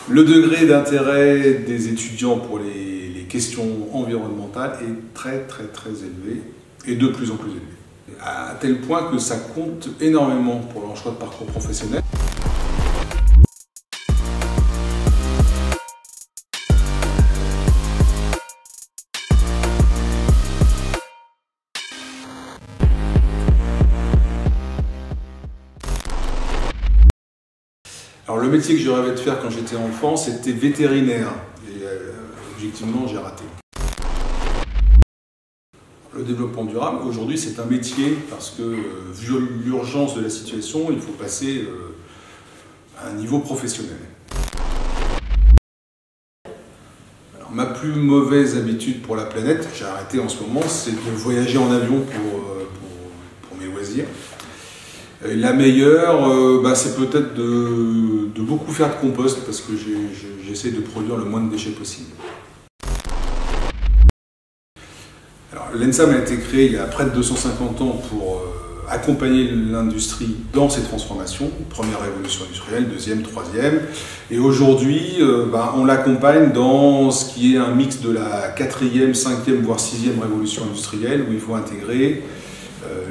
Le degré d'intérêt des étudiants pour les questions environnementales est très élevé et de plus en plus élevé. À tel point que ça compte énormément pour leur choix de parcours professionnel. Alors le métier que je rêvais de faire quand j'étais enfant, c'était vétérinaire. Et objectivement, j'ai raté. Le développement durable, aujourd'hui, c'est un métier parce que, vu l'urgence de la situation, il faut passer à un niveau professionnel. Alors, ma plus mauvaise habitude pour la planète, j'ai arrêté en ce moment, c'est de voyager en avion pour mes loisirs. Et la meilleure, c'est peut-être de beaucoup faire de compost parce que j'essaie de produire le moins de déchets possible. Alors, l'ENSAM a été créé il y a près de 250 ans pour accompagner l'industrie dans ses transformations. Première révolution industrielle, deuxième, troisième. Et aujourd'hui, on l'accompagne dans ce qui est un mix de la quatrième, cinquième, voire sixième révolution industrielle où il faut intégrer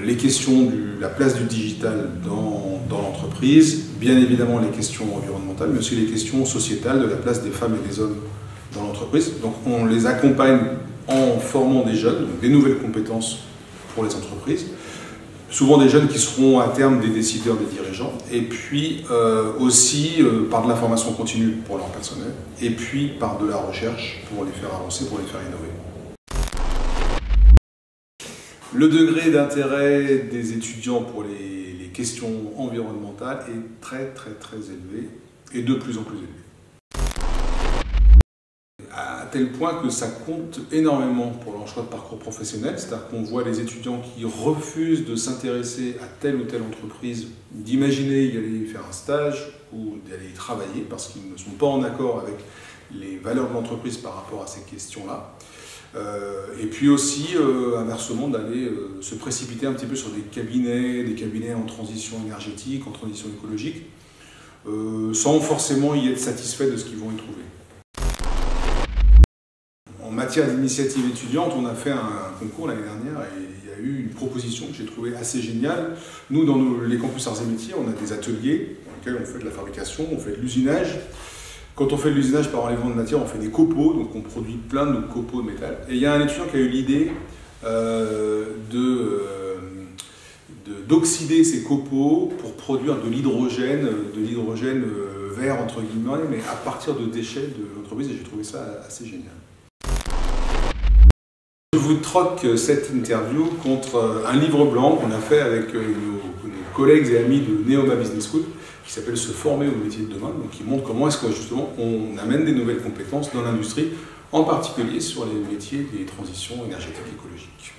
les questions de la place du digital dans l'entreprise, bien évidemment les questions environnementales, mais aussi les questions sociétales de la place des femmes et des hommes dans l'entreprise. Donc on les accompagne en formant des jeunes, donc des nouvelles compétences pour les entreprises, souvent des jeunes qui seront à terme des décideurs, des dirigeants, et puis aussi par de la formation continue pour leur personnel, et puis par de la recherche pour les faire avancer, pour les faire innover. Le degré d'intérêt des étudiants pour les questions environnementales est très élevé et de plus en plus élevé. À tel point que ça compte énormément pour leur choix de parcours professionnel, c'est-à-dire qu'on voit les étudiants qui refusent de s'intéresser à telle ou telle entreprise, d'imaginer y aller faire un stage ou d'aller y travailler parce qu'ils ne sont pas en accord avec les valeurs de l'entreprise par rapport à ces questions-là. Et puis aussi, inversement, d'aller se précipiter un petit peu sur des cabinets en transition énergétique, en transition écologique, sans forcément y être satisfait de ce qu'ils vont y trouver. En matière d'initiative étudiante, on a fait un concours l'année dernière et il y a eu une proposition que j'ai trouvée assez géniale. Nous, dans les campus arts et métiers, on a des ateliers dans lesquels on fait de la fabrication, on fait de l'usinage. Quand on fait de l'usinage par enlèvement de matière, on fait des copeaux, donc on produit plein de copeaux de métal. Et il y a un étudiant qui a eu l'idée d'oxyder ces copeaux pour produire de l'hydrogène vert entre guillemets, mais à partir de déchets de l'entreprise, et j'ai trouvé ça assez génial. Je vous troque cette interview contre un livre blanc qu'on a fait avec nos collègues et amis de Neoma Business School, qui s'appelle « Se former au métier de demain », donc qui montre comment est-ce que justement on amène des nouvelles compétences dans l'industrie, en particulier sur les métiers des transitions énergétiques et écologiques.